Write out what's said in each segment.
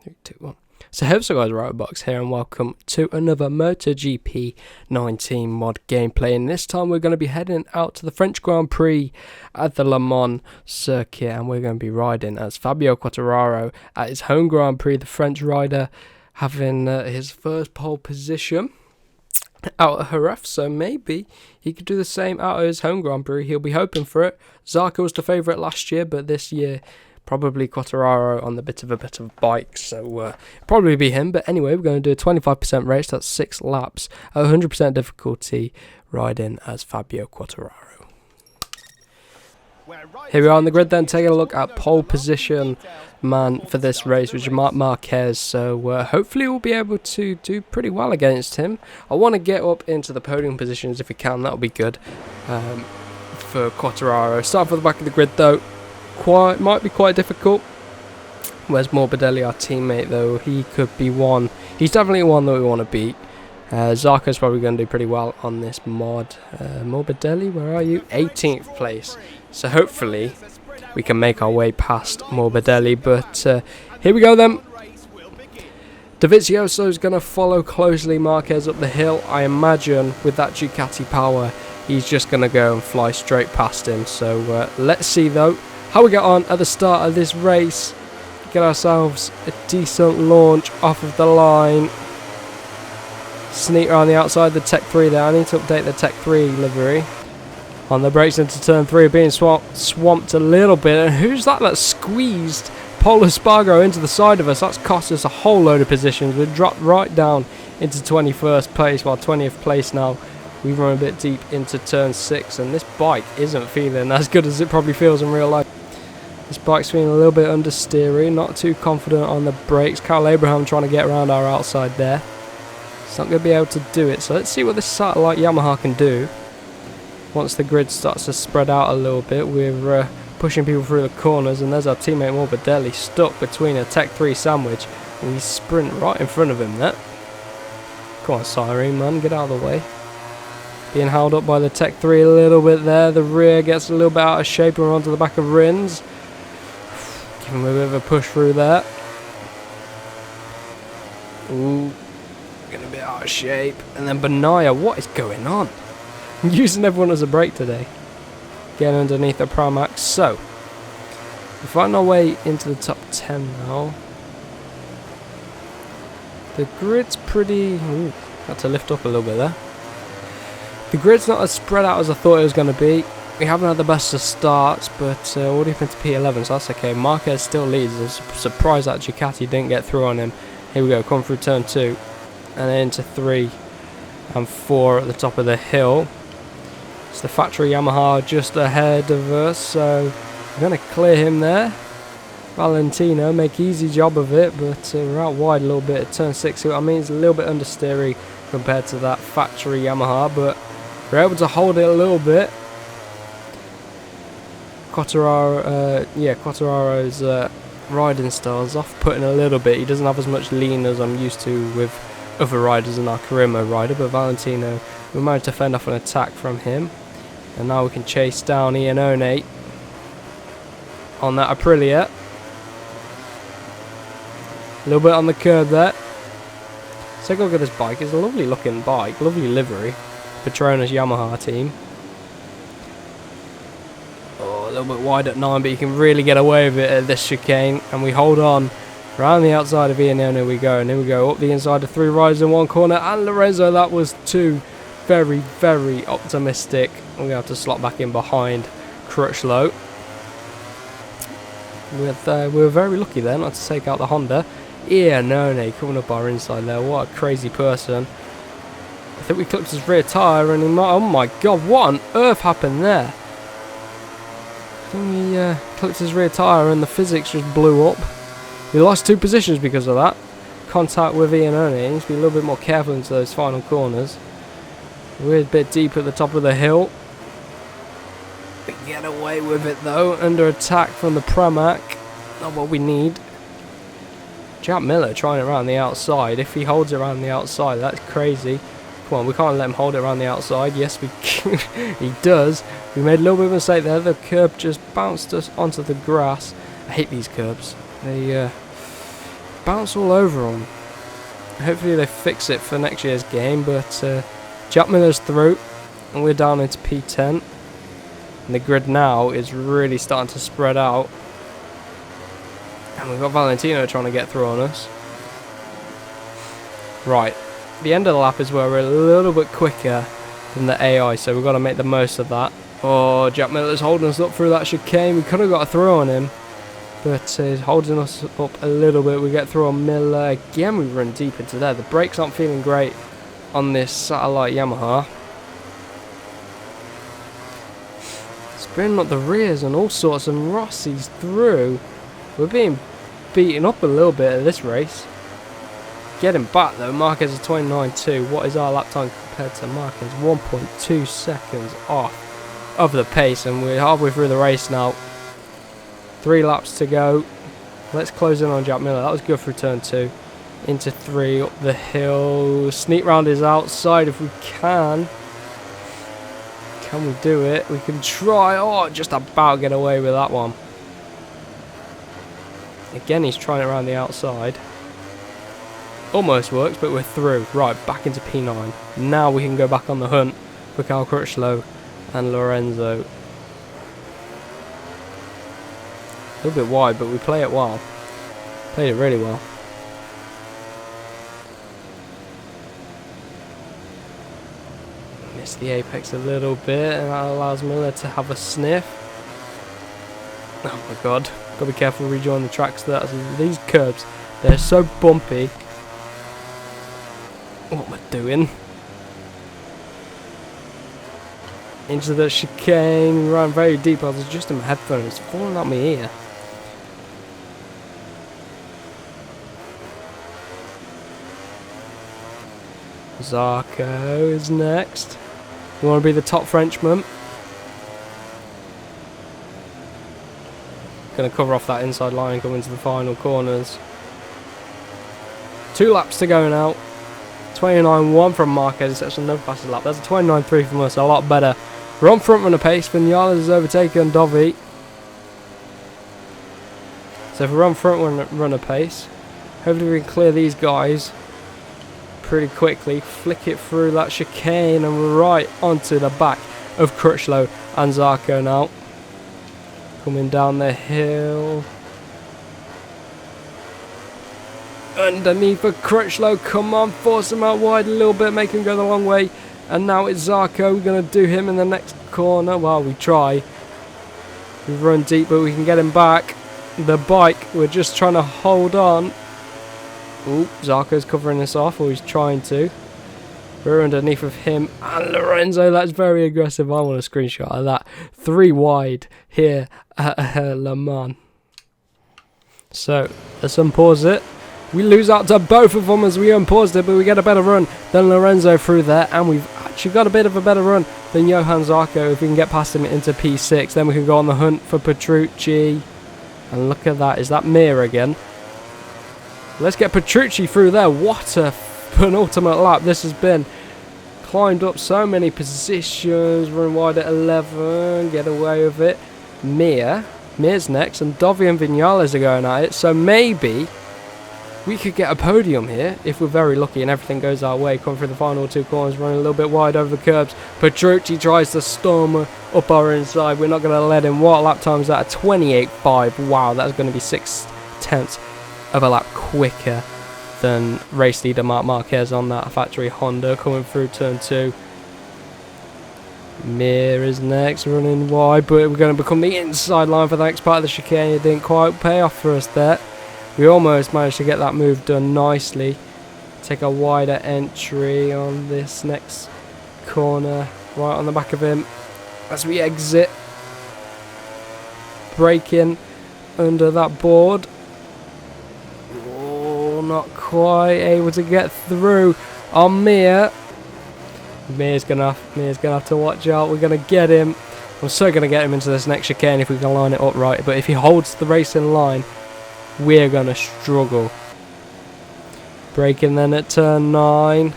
3, 2, 1. So hey, so guys, Box here, and welcome to another MotoGP 19 mod gameplay. And this time we're going to be heading out to the French Grand Prix at the Le Mans circuit, and we're going to be riding as Fabio Quartararo at his home Grand Prix. The French rider having his first pole position out of Jerez, so maybe he could do the same out of his home Grand Prix. He'll be hoping for it. Zarco was the favourite last year, but this year probably Quartararo on the bit of a bike, so probably be him. But anyway, we're going to do a 25% race, that's 6 laps at 100% difficulty, riding as Fabio Quartararo. Here we are on the grid then, taking a look at pole position man for this race, which is Marc Marquez, so hopefully we'll be able to do pretty well against him. I want to get up into the podium positions if we can, that'll be good for Quartararo. Start for the back of the grid though. Might be quite difficult. Where's Morbidelli, our teammate, though? He could be one. He's definitely one that we want to beat. Zarco's probably going to do pretty well on this mod. Morbidelli, where are you? 18th place. So hopefully we can make our way past Morbidelli. But here we go then. Dovizioso is going to follow closely Marquez up the hill. I imagine with that Ducati power, he's just going to go and fly straight past him. So let's see though how we get on at the start of this race. Get ourselves a decent launch off of the line. Sneak around the outside the Tech 3 there. I need to update the Tech 3 livery. On the brakes into turn 3, being swamped a little bit. And who's that squeezed Polo Spargo into the side of us? That's cost us a whole load of positions. We've dropped right down into 21st place, while 20th place now. We run a bit deep into turn 6, and this bike isn't feeling as good as it probably feels in real life. This bike's feeling a little bit understeery, not too confident on the brakes. Carl Abraham trying to get around our outside there. It's not going to be able to do it, so let's see what this satellite Yamaha can do. Once the grid starts to spread out a little bit, we're pushing people through the corners, and there's our teammate Morbidelli stuck between a Tech 3 sandwich, and we sprint right in front of him there. Come on, Cyrene, man, get out of the way. Being held up by the Tech 3 a little bit there. The rear gets a little bit out of shape and we're onto the back of Rins. Give him a bit of a push through there. Ooh, getting a bit out of shape. And then Banaya, what is going on? I'm using everyone as a brake today. Getting underneath the Pramac. So, we find our way into the top 10 now. The grid's pretty... Ooh, had to lift up a little bit there. The grid's not as spread out as I thought it was going to be. We haven't had the best of starts, but already been to P11, so that's okay. Marquez still leads. I was surprised that Ducati didn't get through on him. Here we go, come through turn 2. And then into 3 and 4 at the top of the hill. It's the factory Yamaha just ahead of us, so we're going to clear him there. Valentino, make easy job of it, but we're out wide a little bit at turn 6. I mean, it's a little bit understeery compared to that factory Yamaha, but we're able to hold it a little bit. Quartararo's riding style's off-putting a little bit. He doesn't have as much lean as I'm used to with other riders in our Carimo rider, but Valentino, we managed to fend off an attack from him. And now we can chase down Iannone on that Aprilia. A little bit on the curb there. Let's take a look at this bike. It's a lovely looking bike, lovely livery. Petronas Yamaha team. Oh, a little bit wide at 9, but you can really get away with it at this chicane. And we hold on. Around the outside of Iannone we go. And here we go up the inside of 3 riders in one corner. And Lorenzo, that was 2 very, very optimistic. We're going to have to slot back in behind Crutchlow. We were very lucky there not to take out the Honda. Iannone coming up our inside there. What a crazy person. I think we clipped his rear tyre and he might... Oh my god, what on earth happened there? I think he clipped his rear tyre and the physics just blew up. We lost 2 positions because of that. Contact with Iannone. He needs to be a little bit more careful into those final corners. We're a bit deep at the top of the hill. We get away with it though. Under attack from the Pramac. Not what we need. Jack Miller trying it around the outside. If he holds it around the outside, that's crazy. Come on, we can't let him hold it around the outside. Yes, we he does. We made a little bit of a mistake there. The curb just bounced us onto the grass. I hate these curbs. They bounce all over them. Hopefully they fix it for next year's game, but Jack Miller's through, and we're down into P10. And the grid now is really starting to spread out. And we've got Valentino trying to get through on us. Right, the end of the lap is where we're a little bit quicker than the AI, so we've got to make the most of that. Oh, Jack Miller's holding us up through that chicane. We could have got a through on him, but he's holding us up a little bit. We get through on Miller. Again, we run deep into there. The brakes aren't feeling great on this satellite Yamaha. Spinning up the rears and all sorts, and Rossi's through. We're being beaten up a little bit at this race. Getting back though, Marquez is 29.2. What is our lap time compared to Marquez? 1.2 seconds off of the pace, and we're halfway through the race now. 3 laps to go. Let's close in on Jack Miller. That was good for turn 2. Into 3, up the hill. Sneak round his outside if we can. Can we do it? We can try. Oh, just about get away with that one. Again, he's trying it around the outside. Almost works, but we're through. Right, back into P9. Now we can go back on the hunt for Cal Crutchlow and Lorenzo. A little bit wide, but we play it well. Played it really well. Missed the apex a little bit, and that allows Miller to have a sniff. Oh my god. Gotta be careful rejoin the tracks. These curbs, they're so bumpy. What am I doing? Into the chicane, ran very deep. I was adjusting my headphones, it's falling out my ear. Zarco is next. You want to be the top Frenchman? Going to cover off that inside line, go into the final corners. 2 laps to go now. 29.1 from Marquez. That's another faster lap. That's a 29.3 from us. A lot better. We're on front runner pace. Vinales has overtaken Dovi. So if we're on front runner pace, hopefully we can clear these guys pretty quickly. Flick it through that chicane and right onto the back of Crutchlow and Zarco now. Coming down the hill. Underneath for Crutchlow. Come on, force him out wide a little bit, make him go the long way. And now it's Zarco. We're going to do him in the next corner. Well, we try. We run deep, but we can get him back. The bike, we're just trying to hold on. Ooh, Zarco's covering this off, or he's trying to. We're underneath of him. And Lorenzo, that's very aggressive. I want a screenshot of that. 3 wide here at Le Mans. So, let's unpause it. We lose out to both of them as we unpaused it, but we get a better run than Lorenzo through there. And we've actually got a bit of a better run than Johan Zarco. If we can get past him into P6, then we can go on the hunt for Petrucci. And look at that. Is that Mir again? Let's get Petrucci through there. What a penultimate lap this has been. Climbed up so many positions. Run wide at 11. Get away with it. Mir's next. And Dovi and Vinales are going at it. So maybe we could get a podium here if we're very lucky and everything goes our way. Come through the final 2 corners, running a little bit wide over the curbs. Petrucci tries to storm up our inside. We're not going to let him. What lap time is that? A 28.5. Wow, that's going to be 6/10 of a lap quicker than race leader Marc Marquez on that factory Honda coming through turn 2. Mir is next, running wide, but we're going to become the inside line for the next part of the chicane. It didn't quite pay off for us there. We almost managed to get that move done nicely. Take a wider entry on this next corner, right on the back of him as we exit. Braking under that board. Oh, not quite able to get through on Mir. Mir's gonna have to watch out. We're gonna get him. I'm so gonna get him into this next chicane if we can line it up right. But if he holds the race in line, we're going to struggle. Braking then at turn 9.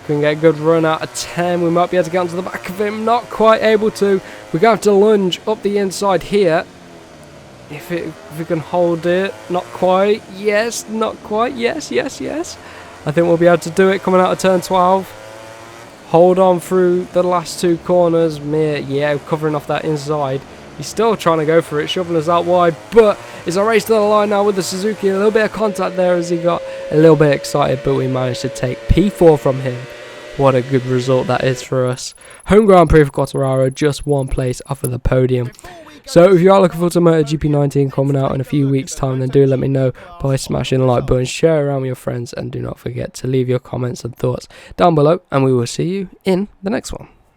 Can get a good run out of 10. We might be able to get onto the back of him. Not quite able to. We're going to have to lunge up the inside here. If we can hold it. Not quite. Yes, not quite. Yes, yes, yes. I think we'll be able to do it coming out of turn 12. Hold on through the last 2 corners. Yeah, covering off that inside. He's still trying to go for it, shoveling us out wide, but it's a race to the line now with the Suzuki. A little bit of contact there as he got a little bit excited, but we managed to take P4 from him. What a good result that is for us. Home Grand Prix for Quartararo, just 1 place off of the podium. So if you are looking forward to MotoGP 19 coming out in a few weeks' time, then do let me know by smashing the like button, share around with your friends, and do not forget to leave your comments and thoughts down below, and we will see you in the next one.